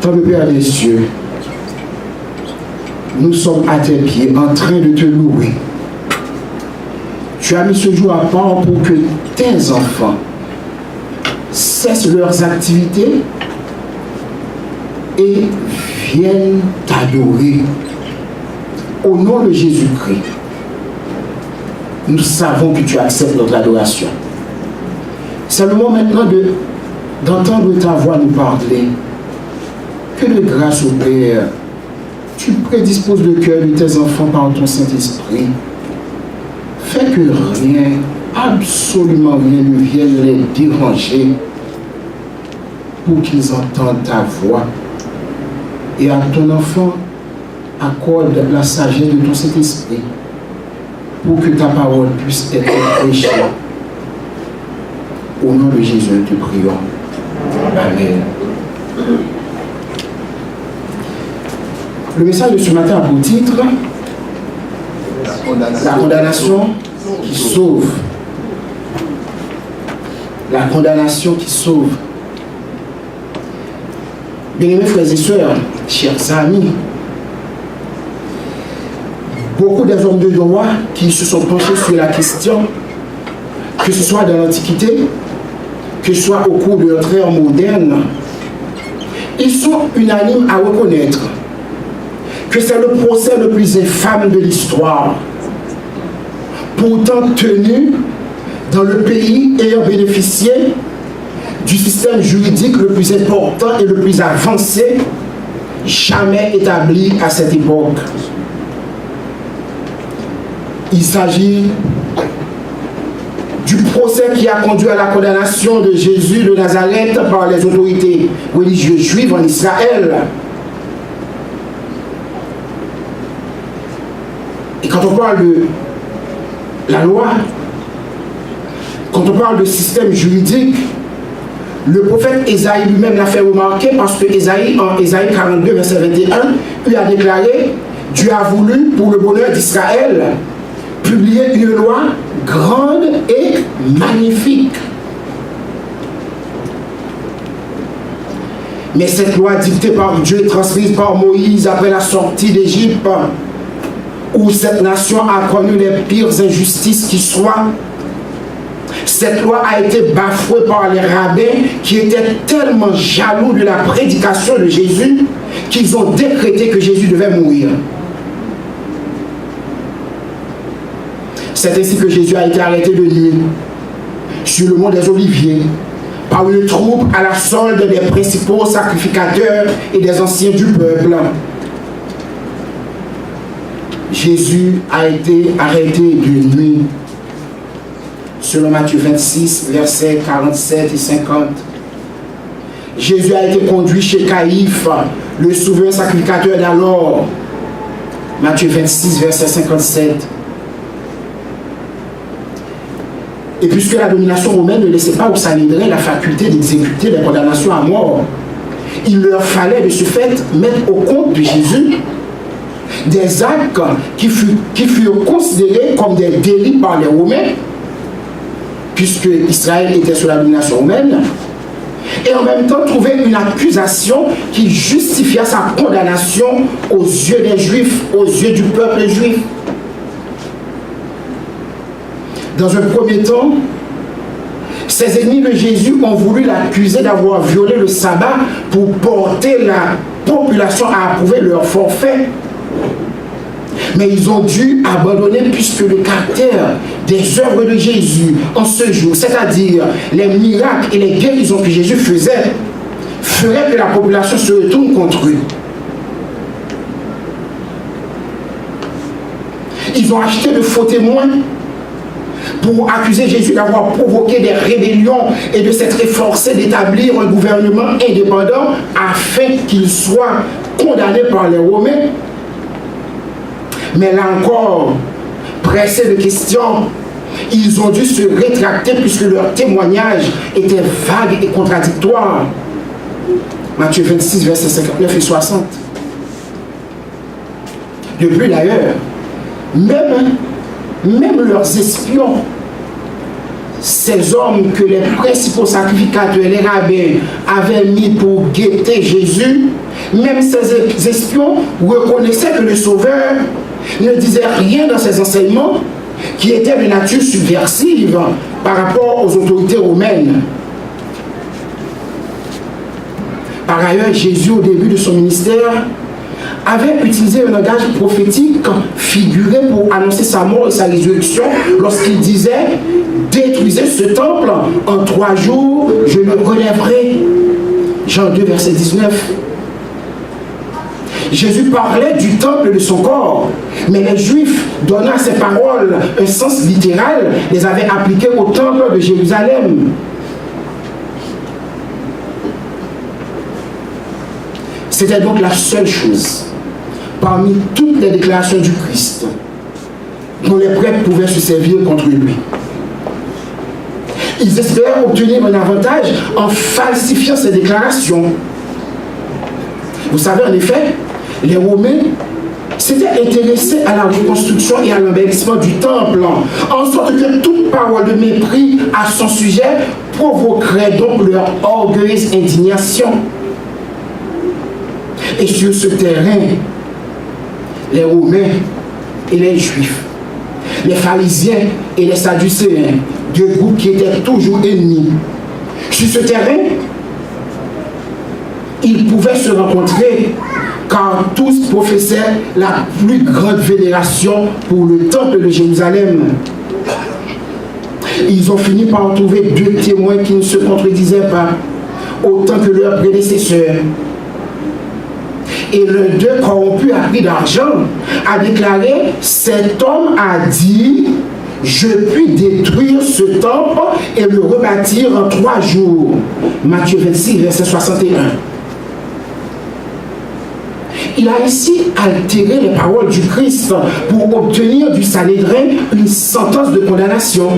Tant le Père des cieux, nous sommes à tes pieds en train de te louer. Tu as mis ce jour à part pour que tes enfants cessent leurs activités et viennent t'adorer. Au nom de Jésus-Christ, nous savons que tu acceptes notre adoration. C'est le moment maintenant d'entendre ta voix nous parler. Que de grâce au Père, tu prédisposes le cœur de tes enfants par ton Saint-Esprit. Fais que rien, absolument rien ne vienne les déranger pour qu'ils entendent ta voix. Et à ton enfant, accorde la sagesse de ton Saint-Esprit pour que ta parole puisse être prêchée. Au nom de Jésus, nous te prions. Amen. Le message de ce matin a pour titre la condamnation qui sauve. La condamnation qui sauve. Bien-aimés frères et sœurs, chers amis, beaucoup des hommes de droit qui se sont penchés sur la question, que ce soit dans l'Antiquité, que ce soit au cours de notre ère moderne, ils sont unanimes à reconnaître que c'est le procès le plus infâme de l'histoire, pourtant tenu dans le pays ayant bénéficié du système juridique le plus important et le plus avancé jamais établi à cette époque. Il s'agit du procès qui a conduit à la condamnation de Jésus de Nazareth par les autorités religieuses juives en Israël. Et quand on parle de la loi, quand on parle de système juridique, le prophète Ésaïe lui-même l'a fait remarquer parce que Ésaïe, en Ésaïe 42, verset 21, lui a déclaré « Dieu a voulu, pour le bonheur d'Israël, publier une loi grande et magnifique. » Mais cette loi dictée par Dieu et transmise par Moïse après la sortie d'Égypte, où cette nation a connu les pires injustices qui soient, cette loi a été bafouée par les rabbins qui étaient tellement jaloux de la prédication de Jésus qu'ils ont décrété que Jésus devait mourir. C'est ainsi que Jésus a été arrêté de nuit sur le mont des Oliviers par une troupe à la solde des principaux sacrificateurs et des anciens du peuple. Jésus a été arrêté de nuit. Selon Matthieu 26, versets 47 et 50. Jésus a été conduit chez Caïphe, le souverain sacrificateur d'alors. Matthieu 26, verset 57. Et puisque la domination romaine ne laissait pas aux Sanhédrins la faculté d'exécuter les condamnations à mort, il leur fallait de ce fait mettre au compte de Jésus des actes qui furent considérés comme des délits par les Romains, puisque Israël était sous la domination romaine, et en même temps trouver une accusation qui justifia sa condamnation aux yeux des Juifs, aux yeux du peuple juif. Dans un premier temps, ses ennemis de Jésus ont voulu l'accuser d'avoir violé le sabbat pour porter la population à approuver leur forfait. Mais ils ont dû abandonner puisque le caractère des œuvres de Jésus en ce jour, c'est-à-dire les miracles et les guérisons que Jésus faisait, ferait que la population se retourne contre eux. Ils ont acheté de faux témoins pour accuser Jésus d'avoir provoqué des rébellions et de s'être efforcé d'établir un gouvernement indépendant afin qu'il soit condamné par les Romains. Mais là encore, pressés de questions, ils ont dû se rétracter puisque leur témoignage était vague et contradictoire. Matthieu 26, versets 59 et 60. Depuis d'ailleurs, même leurs espions ces hommes que les principaux sacrificateurs, les rabbins, avaient mis pour guetter Jésus, même ces espions reconnaissaient que le Sauveur ne disait rien dans ses enseignements qui étaient de nature subversive par rapport aux autorités romaines. Par ailleurs, Jésus, au début de son ministère, avait utilisé un langage prophétique figuré pour annoncer sa mort et sa résurrection lorsqu'il disait « Détruisez ce temple, en 3 jours, je le relèverai ». Jean 2, verset 19. Jésus parlait du temple de son corps, mais les Juifs, donnant à ces paroles un sens littéral, les avaient appliquées au temple de Jérusalem. C'était donc la seule chose, parmi toutes les déclarations du Christ, dont les prêtres pouvaient se servir contre lui. Ils espéraient obtenir un avantage en falsifiant ces déclarations. Vous savez, en effet, les Romains s'étaient intéressés à la reconstruction et à l'embellissement du temple, en sorte que toute parole de mépris à son sujet provoquerait donc leur orgueilleuse indignation. Et sur ce terrain, les Romains et les Juifs, les pharisiens et les sadducéens, deux groupes qui étaient toujours ennemis, sur ce terrain, ils pouvaient se rencontrer car tous professaient la plus grande vénération pour le temple de Jérusalem. Ils ont fini par trouver 2 témoins qui ne se contredisaient pas, autant que leurs prédécesseurs. Et l'un d'eux, corrompu à prix d'argent, a déclaré « Cet homme a dit, je puis détruire ce temple et le rebâtir en 3 jours. » Matthieu 26, verset 61. Il a ici altéré les paroles du Christ pour obtenir du Sanhédrin une sentence de condamnation.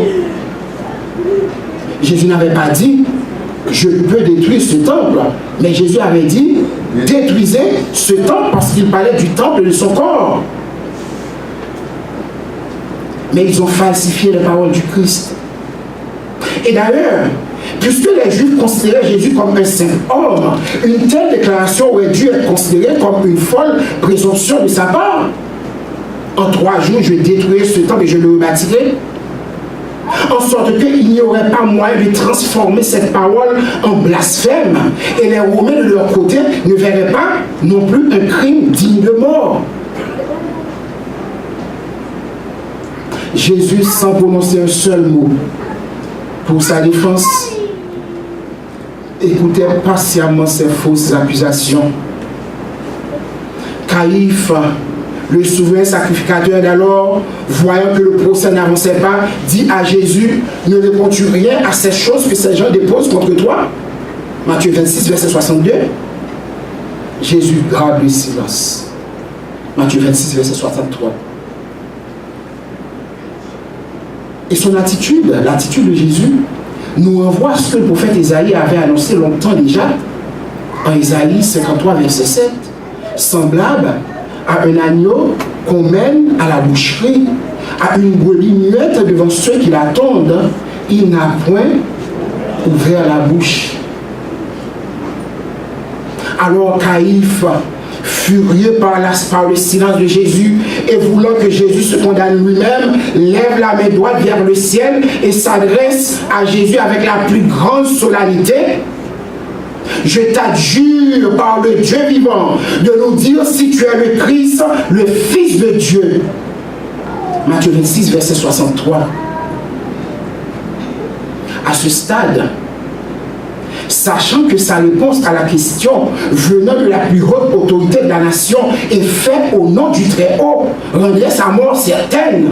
Jésus n'avait pas dit « Je peux détruire ce temple », mais Jésus avait dit « Détruisez ce temple » parce qu'il parlait du temple de son corps. Mais ils ont falsifié les paroles du Christ. Et d'ailleurs, puisque les Juifs considéraient Jésus comme un saint homme, une telle déclaration aurait dû être considérée comme une folle présomption de sa part. En 3 jours, je vais détruire ce temple et je le rebâtirai. En sorte qu'il n'y aurait pas moyen de transformer cette parole en blasphème. Et les Romains, de leur côté, ne verraient pas non plus un crime digne de mort. Jésus, sans prononcer un seul mot pour sa défense, écoutait patiemment ces fausses accusations. Caïphe, le souverain sacrificateur d'alors, voyant que le procès n'avançait pas, dit à Jésus, ne réponds-tu rien à ces choses que ces gens déposent contre toi? Matthieu 26, verset 62. Jésus garde le silence. Matthieu 26, verset 63. Et son attitude, l'attitude de Jésus, nous renvoie à ce que le prophète Isaïe avait annoncé longtemps déjà, en Isaïe 53, verset 7, semblable à un agneau qu'on mène à la boucherie, à une brebis muette devant ceux qui l'attendent, il n'a point ouvert la bouche. Alors Caïphe, furieux par le silence de Jésus et voulant que Jésus se condamne lui-même, lève la main droite vers le ciel et s'adresse à Jésus avec la plus grande solennité. Je t'adjure par le Dieu vivant de nous dire si tu es le Christ, le Fils de Dieu. Matthieu 26, verset 63. À ce stade, sachant que sa réponse à la question venant de la plus haute autorité de la nation est faite au nom du Très-Haut, rendrait sa mort certaine.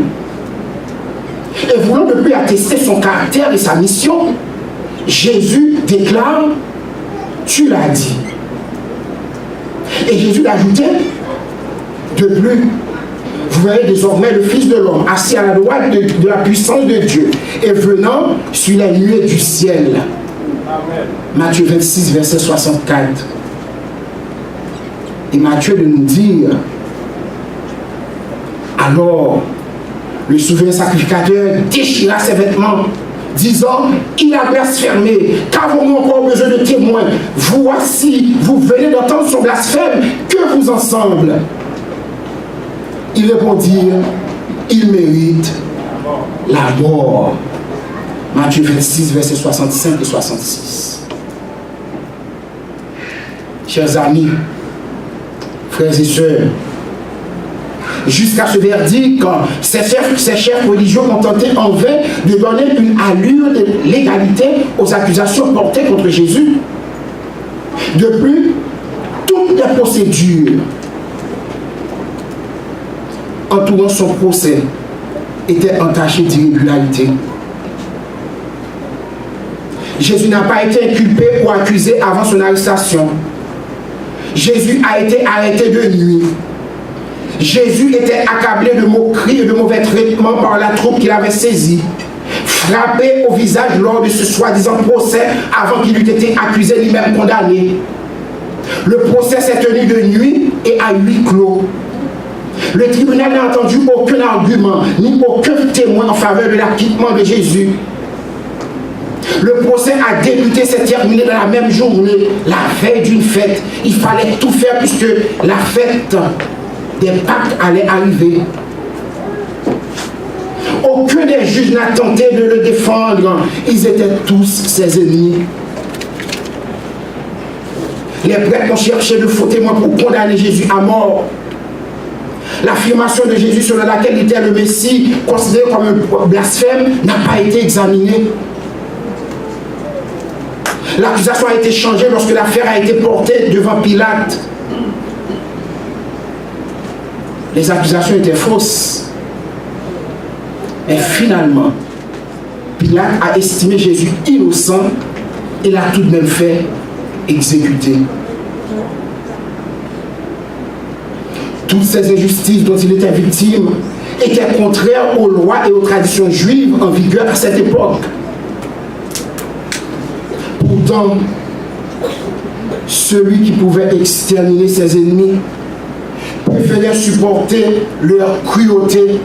Et voulant de plus attester son caractère et sa mission, Jésus déclare « Tu l'as dit ». Et Jésus ajoutait « De plus, vous verrez désormais le Fils de l'homme assis à la droite de la puissance de Dieu et venant sur les nuées du ciel. » Amen. Matthieu 26, verset 64. Et Matthieu de nous dire, alors, le souverain sacrificateur déchira ses vêtements disant, il a blasphémé, qu'avons-nous encore besoin de témoins? Voici, vous venez d'entendre son blasphème, que vous ensemble? Ils répondirent, il mérite la mort. Matthieu 26, versets 65 et 66. Chers amis, frères et sœurs, jusqu'à ce verdict, ces chefs religieux ont tenté en vain de donner une allure de légalité aux accusations portées contre Jésus. De plus, toutes les procédures entourant son procès étaient entachées d'irrégularité. Jésus n'a pas été inculpé ou accusé avant son arrestation. Jésus a été arrêté de nuit. Jésus était accablé de moqueries et de mauvais traitements par la troupe qu'il avait saisie, frappé au visage lors de ce soi-disant procès avant qu'il eût été accusé lui-même condamné. Le procès s'est tenu de nuit et à huis clos. Le tribunal n'a entendu aucun argument ni aucun témoin en faveur de l'acquittement de Jésus. Le procès a débuté, s'est terminé dans la même journée, la veille d'une fête. Il fallait tout faire puisque la fête des Pâques allait arriver. Aucun des juges n'a tenté de le défendre. Ils étaient tous ses ennemis. Les prêtres ont cherché de faux témoins pour condamner Jésus à mort. L'affirmation de Jésus selon laquelle il était le Messie, considéré comme un blasphème, n'a pas été examinée. L'accusation a été changée lorsque l'affaire a été portée devant Pilate. Les accusations étaient fausses. Et finalement, Pilate a estimé Jésus innocent et l'a tout de même fait exécuter. Toutes ces injustices dont il était victime étaient contraires aux lois et aux traditions juives en vigueur à cette époque. Pourtant, celui qui pouvait exterminer ses ennemis préférait supporter leur cruauté.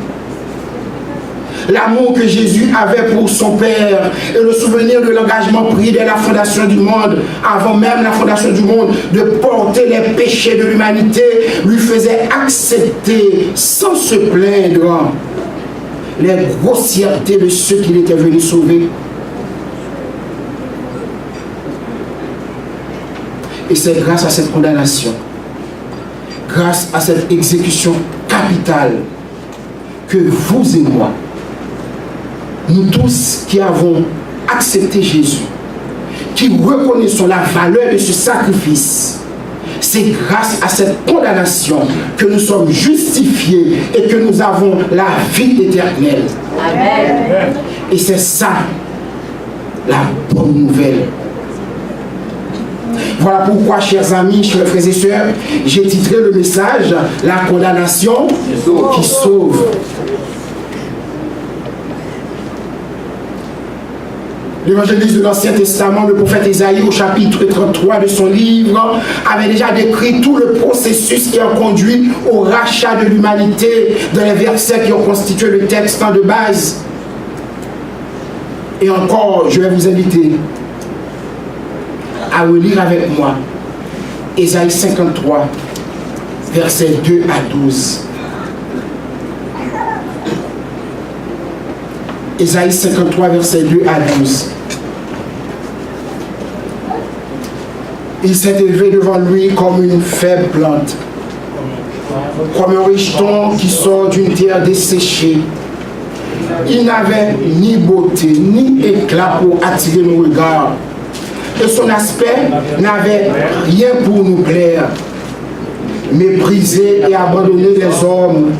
L'amour que Jésus avait pour son Père et le souvenir de l'engagement pris dès la fondation du monde, avant même la fondation du monde, de porter les péchés de l'humanité, lui faisait accepter sans se plaindre les grossièretés de ceux qu'il était venu sauver. Et c'est grâce à cette condamnation, grâce à cette exécution capitale, que vous et moi, nous tous qui avons accepté Jésus, qui reconnaissons la valeur de ce sacrifice, c'est grâce à cette condamnation que nous sommes justifiés et que nous avons la vie éternelle. Amen. Et c'est ça, la bonne nouvelle. Voilà pourquoi, chers amis, chers frères et sœurs, j'ai titré le message « La condamnation qui sauve ». L'évangéliste de l'Ancien Testament, le prophète Ésaïe, au chapitre 33 de son livre, avait déjà décrit tout le processus qui a conduit au rachat de l'humanité dans les versets qui ont constitué le texte de base. Et encore, je vais vous inviter à relire avec moi Ésaïe 53, versets 2 à 12. Ésaïe 53, versets 2 à 12. Il s'est élevé devant lui comme une faible plante, comme un rejeton qui sort d'une terre desséchée. Il n'avait ni beauté, ni éclat pour attirer nos regards. Et son aspect n'avait rien pour nous plaire. Méprisé et abandonné des hommes,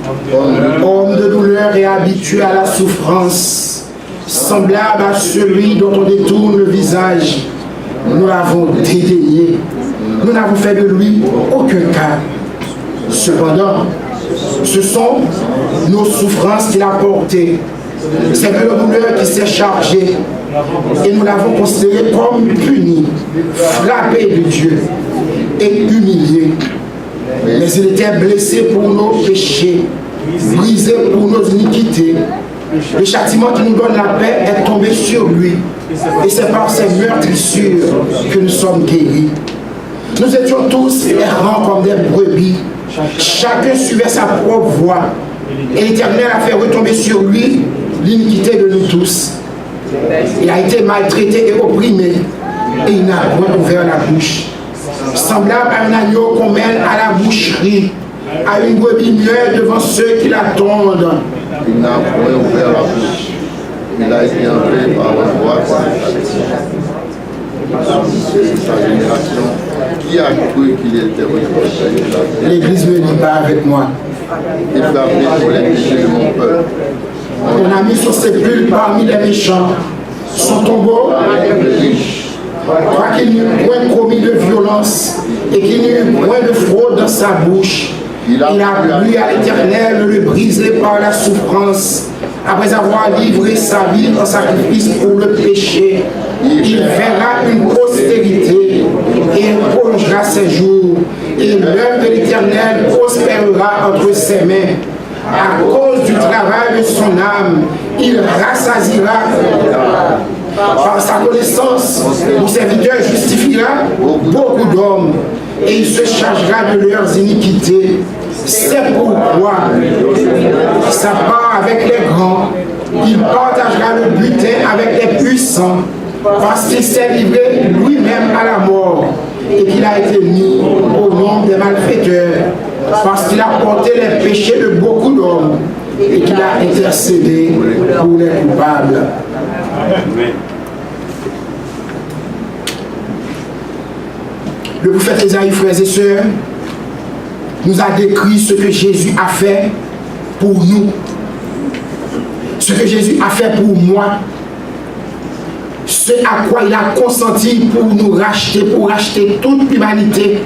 homme de douleur et habitué à la souffrance, semblable à celui dont on détourne le visage. Nous l'avons dédaigné. Nous n'avons fait de lui aucun cas. Cependant, ce sont nos souffrances qu'il a portées. C'est de nos douleurs qui s'est chargé. Et nous l'avons considéré comme puni, frappé de Dieu et humilié. Mais il était blessé pour nos péchés, brisé pour nos iniquités. Le châtiment qui nous donne la paix est tombé sur lui. Et c'est par ses meurtrissures que nous sommes guéris. Nous étions tous errants comme des brebis. Chacun suivait sa propre voie. Et l'Éternel a fait retomber sur lui l'iniquité de nous tous. Il a été maltraité et opprimé. Et il n'a point ouvert la bouche. Semblable à un agneau qu'on mène à la boucherie, à une brebis muette devant ceux qui l'attendent. Il n'a point ouvert la bouche. Il a été enlevé par la voix de sa génération. Qui a cru qu'il était rejeté? L'Église ne dit pas avec moi. Il frappé pour les péchés de mon peuple. On a mis son sépulcre parmi les méchants. Son tombeau, qu'il n'y eut point commis de violence et qu'il n'y eut point de fraude dans sa bouche. Il a plu à l'Éternel de le briser par la souffrance. Après avoir livré sa vie en sacrifice pour le péché, il verra une postérité et il prolongera ses jours. Et l'œuvre de l'Éternel prospérera entre ses mains. À cause du travail de son âme, il rassasiera. Par sa connaissance, mon serviteur justifiera beaucoup d'hommes et il se chargera de leurs iniquités. C'est pourquoi ça part avec les grands, il partagera le butin avec les puissants, parce qu'il s'est livré lui-même à la mort et qu'il a été mis au nombre des malfaiteurs, parce qu'il a porté les péchés de beaucoup d'hommes et qu'il a intercédé pour les coupables. Le prophète Ésaïe, frères et sœurs, nous a décrit ce que Jésus a fait pour nous, ce que Jésus a fait pour moi, ce à quoi il a consenti pour nous racheter, pour racheter toute l'humanité.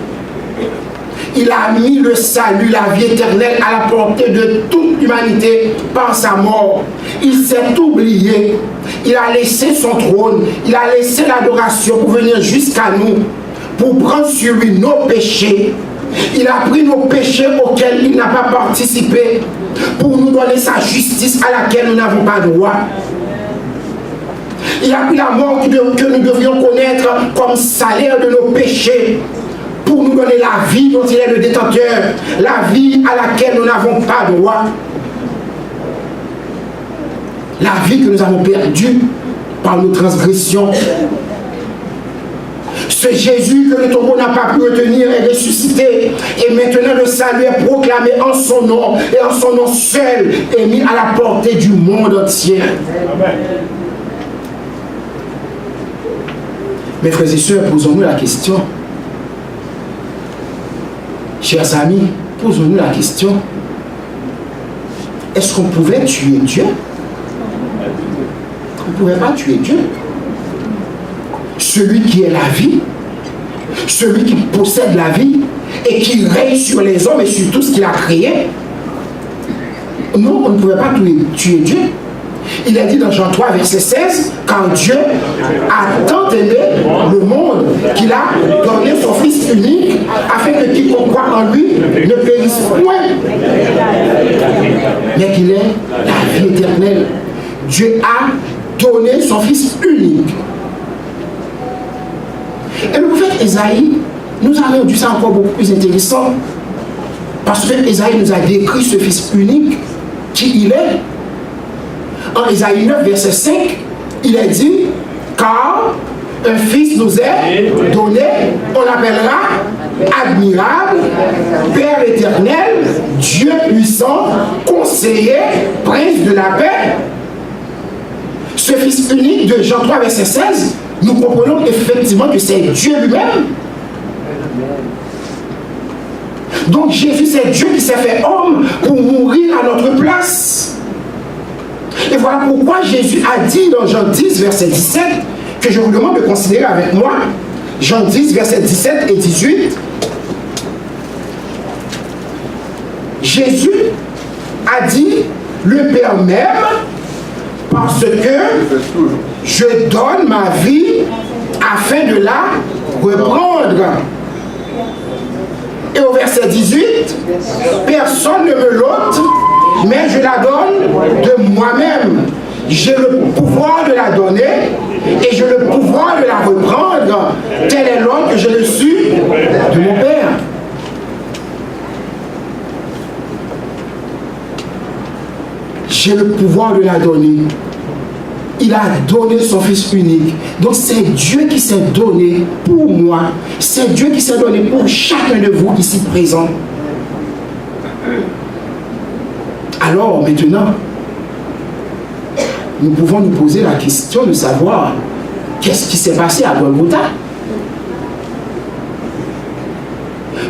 Il a mis le salut, la vie éternelle à la portée de toute l'humanité par sa mort. Il s'est oublié. Il a laissé son trône. Il a laissé l'adoration pour venir jusqu'à nous, pour prendre sur lui nos péchés. Il a pris nos péchés auxquels il n'a pas participé, pour nous donner sa justice à laquelle nous n'avons pas droit. Il a pris la mort que nous devrions connaître comme salaire de nos péchés, pour nous donner la vie dont il est le détenteur, la vie à laquelle nous n'avons pas droit. La vie que nous avons perdue par nos transgressions. Ce Jésus que le tombeau n'a pas pu retenir est ressuscité. Et maintenant le salut est proclamé en son nom, et en son nom seul est mis à la portée du monde entier. Amen. Mes frères et sœurs, posons-nous la question. Chers amis, posons-nous la question. Est-ce qu'on pouvait tuer Dieu? On ne pouvait pas tuer Dieu. Celui qui est la vie, celui qui possède la vie et qui règne sur les hommes et sur tout ce qu'il a créé. Non, on ne pouvait pas tuer Dieu. Il a dit dans Jean 3, verset 16, car Dieu a tant aimé le monde qu'il a donné son Fils unique, afin que quiconque croit en lui ne périsse point, mais qu'il ait la vie éternelle. Dieu a donné son Fils unique. Et le prophète Ésaïe nous a rendu ça encore beaucoup plus intéressant, parce que Ésaïe nous a décrit ce Fils unique, qui il est. En Ésaïe 9, verset 5, il est dit, car un fils nous est donné, on l'appellera admirable, Père éternel, Dieu puissant, conseiller, prince de la paix. Ce Fils unique de Jean 3, verset 16, nous comprenons effectivement que c'est Dieu lui-même. Donc Jésus, c'est Dieu qui s'est fait homme pour mourir à notre place. Et voilà pourquoi Jésus a dit dans Jean 10, verset 17, que je vous demande de considérer avec moi, Jean 10, verset 17 et 18. Jésus a dit, le Père m'aime parce que je donne ma vie afin de la reprendre. Et au verset 18, personne ne me l'ôte, mais je la donne de moi-même. J'ai le pouvoir de la donner et j'ai le pouvoir de la reprendre. Tel est l'ordre que j'ai reçu de mon Père. J'ai le pouvoir de la donner. Il a donné son Fils unique. Donc c'est Dieu qui s'est donné pour moi. C'est Dieu qui s'est donné pour chacun de vous ici présents. Alors maintenant, nous pouvons nous poser la question de savoir qu'est-ce qui s'est passé à Golgotha.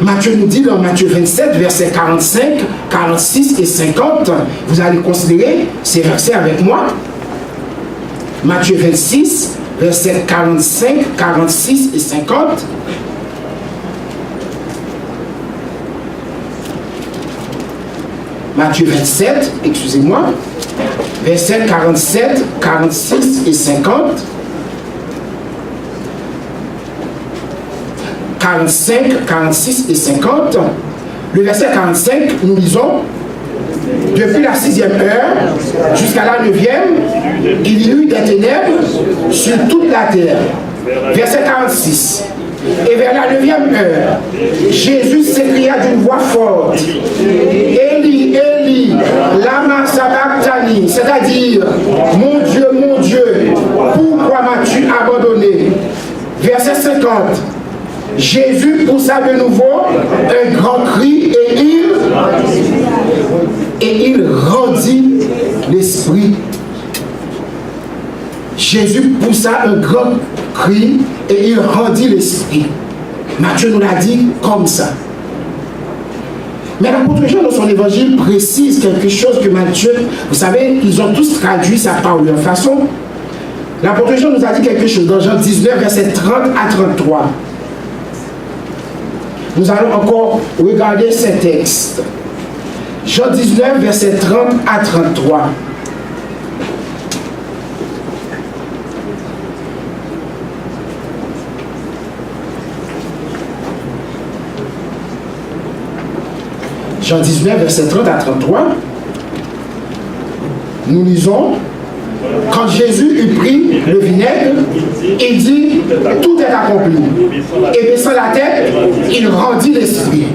Matthieu nous dit dans Matthieu 27, versets 45, 46 et 50, vous allez considérer ces versets avec moi. Matthieu 26, versets 45, 46 et 50. Matthieu 27, excusez-moi, versets 47, 46 et 50. 45, 46 et 50. Le verset 45, nous lisons: depuis la 6e heure jusqu'à la 9e, il y eut des ténèbres sur toute la terre. Verset 46. Et vers la 9e heure, Jésus s'écria d'une voix forte: Élie, Élie, lama sabachthani, c'est-à-dire, mon Dieu, pourquoi m'as-tu abandonné? Verset 50. Jésus poussa de nouveau un grand cri et il rendit l'esprit. Jésus poussa un grand cri et il rendit l'esprit. Matthieu nous l'a dit comme ça. Mais l'apôtre Jean, dans son évangile, précise quelque chose que Matthieu, vous savez, ils ont tous traduit ça par leur façon. L'apôtre Jean nous a dit quelque chose dans Jean 19, versets 30 à 33. Nous allons encore regarder ces textes. Jean 19, versets 30 à 33. Jean 19, versets 30 à 33. Nous lisons: quand Jésus eut pris le vinaigre, il dit: tout est accompli. Et baissant la tête, il rendit l'esprit.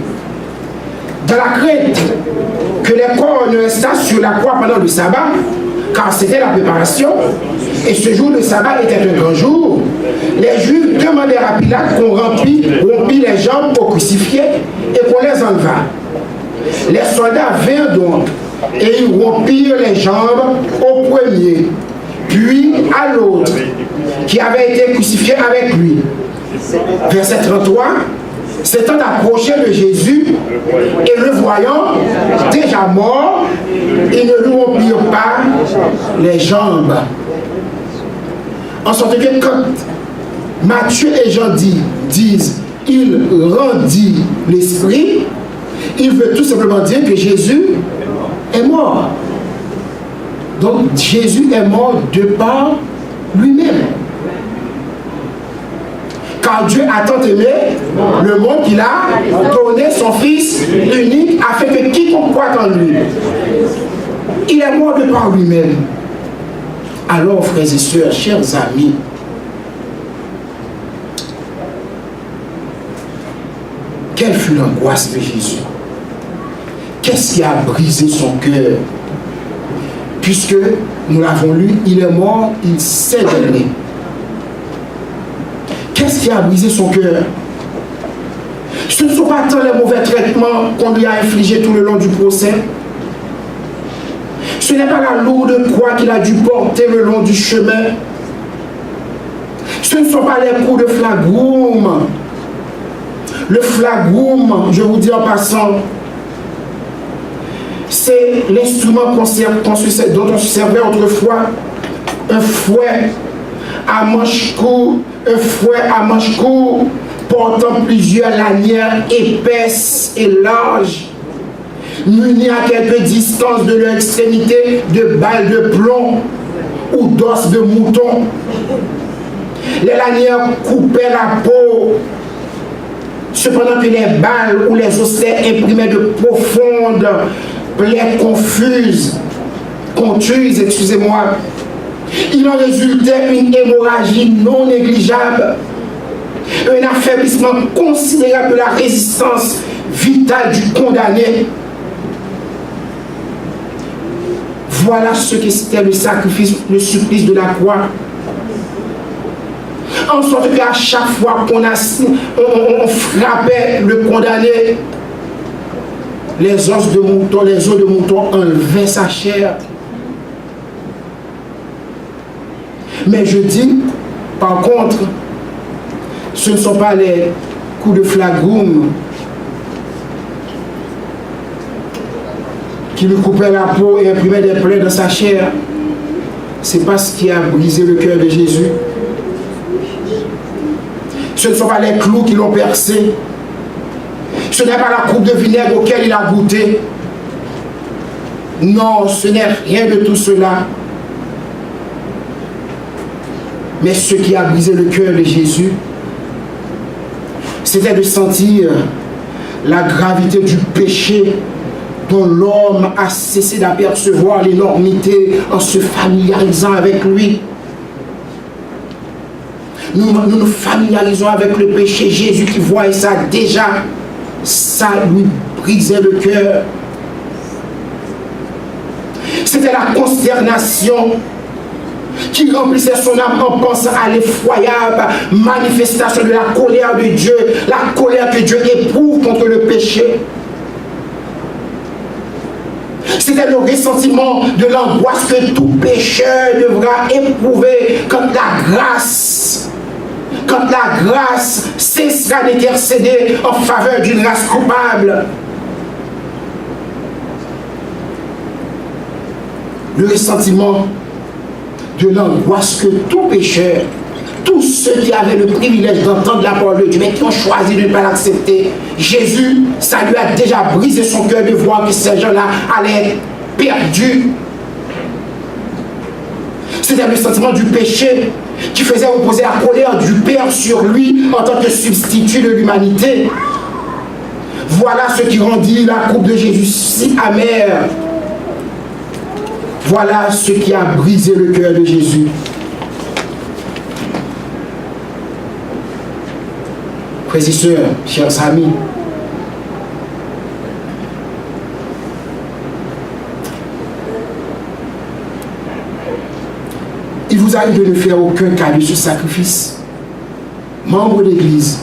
Dans la crainte que les corps ne restassent sur la croix pendant le sabbat, car c'était la préparation, et ce jour de sabbat était un grand jour, les Juifs demandèrent à Pilate qu'on rompit les jambes aux crucifiés et qu'on les enlevât. Les soldats vinrent donc et ils rompirent les jambes au premier, puis à l'autre, qui avait été crucifié avec lui. Verset 33. S'étant approché de Jésus et le voyant déjà mort, ils ne lui rompirent pas les jambes. En sorte que quand Matthieu et Jean disent il rendit l'esprit, il veut tout simplement dire que Jésus est mort. Donc Jésus est mort de par lui-même. Car Dieu a tant aimé le monde qu'il a donné son Fils unique afin que quiconque croit en lui, il est mort de par lui-même. Alors, frères et sœurs, chers amis, quelle fut l'angoisse de Jésus? Qu'est-ce qui a brisé son cœur? Puisque, nous l'avons lu, il est mort, il s'est donné. Qu'est-ce qui a brisé son cœur? Ce ne sont pas tant les mauvais traitements qu'on lui a infligés tout le long du procès. Ce n'est pas la lourde croix qu'il a dû porter le long du chemin. Ce ne sont pas les coups de phlagroum. Le phlagroum, je vous dis en passant, c'est l'instrument dont on se servait autrefois, un fouet à manche courte, portant plusieurs lanières épaisses et larges, munis à quelques distances de leur extrémité de balles de plomb ou d'os de mouton. Les lanières coupaient la peau, cependant que les balles ou les osselets imprimaient de profondes plaie confuse, excusez-moi. Il en résultait une hémorragie non négligeable, un affaiblissement considérable de la résistance vitale du condamné. Voilà ce que c'était le sacrifice, le supplice de la croix. En sorte qu'à chaque fois qu'on on frappait le condamné, les os de mouton enlevaient sa chair. Mais je dis, par contre, ce ne sont pas les coups de flagroum qui lui coupaient la peau et imprimaient des plaies dans sa chair. C'est pas ce qui a brisé le cœur de Jésus. Ce ne sont pas les clous qui l'ont percé. Ce n'est pas la coupe de vinaigre auquel il a goûté. Non, ce n'est rien de tout cela. Mais ce qui a brisé le cœur de Jésus, c'était de sentir la gravité du péché dont l'homme a cessé d'apercevoir l'énormité en se familiarisant avec lui. Nous nous familiarisons avec le péché. Jésus qui voit ça déjà, ça lui brisait le cœur. C'était la consternation qui remplissait son âme en pensant à l'effroyable manifestation de la colère de Dieu, la colère que Dieu éprouve contre le péché. C'était le ressentiment de l'angoisse que tout pécheur devra éprouver quand la grâce cessera d'intercéder en faveur d'une race coupable. Le ressentiment de l'angoisse que tout pécheur, tous ceux qui avaient le privilège d'entendre la parole de Dieu, mais qui ont choisi de ne pas l'accepter, Jésus, ça lui a déjà brisé son cœur de voir que ces gens-là allaient être perdus. C'était le sentiment du péché qui faisait reposer la colère du Père sur lui en tant que substitut de l'humanité. Voilà ce qui rendit la coupe de Jésus si amère. Voilà ce qui a brisé le cœur de Jésus. Frères et sœurs, chers amis, il vous arrive de ne faire aucun cas de ce sacrifice. Membre d'Église,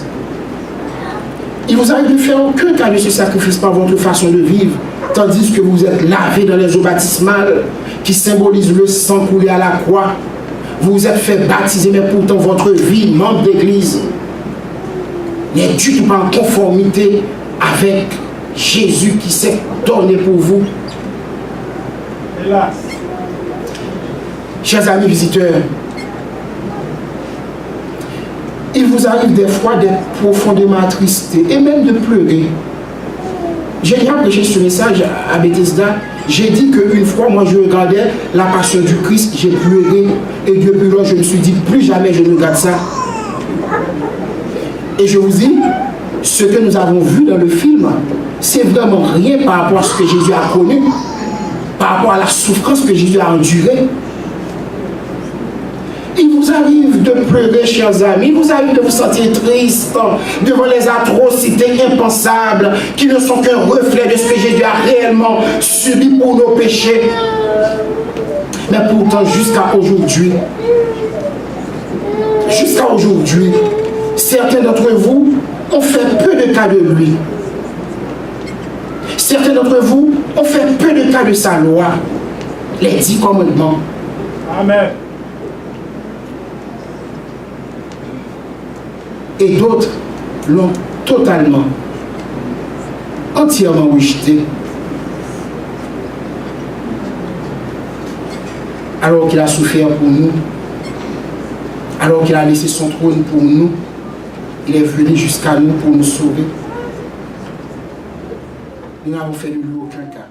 il vous arrive de ne faire aucun cas de ce sacrifice par votre façon de vivre, tandis que vous êtes lavé dans les eaux baptismales qui symbolisent le sang coulé à la croix. Vous vous êtes fait baptiser, mais pourtant votre vie, membre d'Église, n'est du tout pas en conformité avec Jésus qui s'est donné pour vous. Hélas. Chers amis visiteurs, il vous arrive des fois d'être profondément attristé et même de pleurer. J'ai déjà prêché ce message à Bethesda. J'ai dit qu'une fois, moi, je regardais la passion du Christ, j'ai pleuré. Et depuis lors, je me suis dit, plus jamais je ne regarde ça. Et je vous dis, ce que nous avons vu dans le film, c'est vraiment rien par rapport à ce que Jésus a connu, par rapport à la souffrance que Jésus a endurée. Il vous arrive de pleurer, chers amis. Il vous arrive de vous sentir triste devant les atrocités impensables qui ne sont qu'un reflet de ce que Jésus a réellement subi pour nos péchés. Mais pourtant, jusqu'à aujourd'hui, certains d'entre vous ont fait peu de cas de lui. Certains d'entre vous ont fait peu de cas de sa loi, les 10 commandements. Amen. Et d'autres l'ont totalement, entièrement rejeté. Alors qu'il a souffert pour nous, alors qu'il a laissé son trône pour nous, il est venu jusqu'à nous pour nous sauver. Nous n'avons fait de lui aucun cas.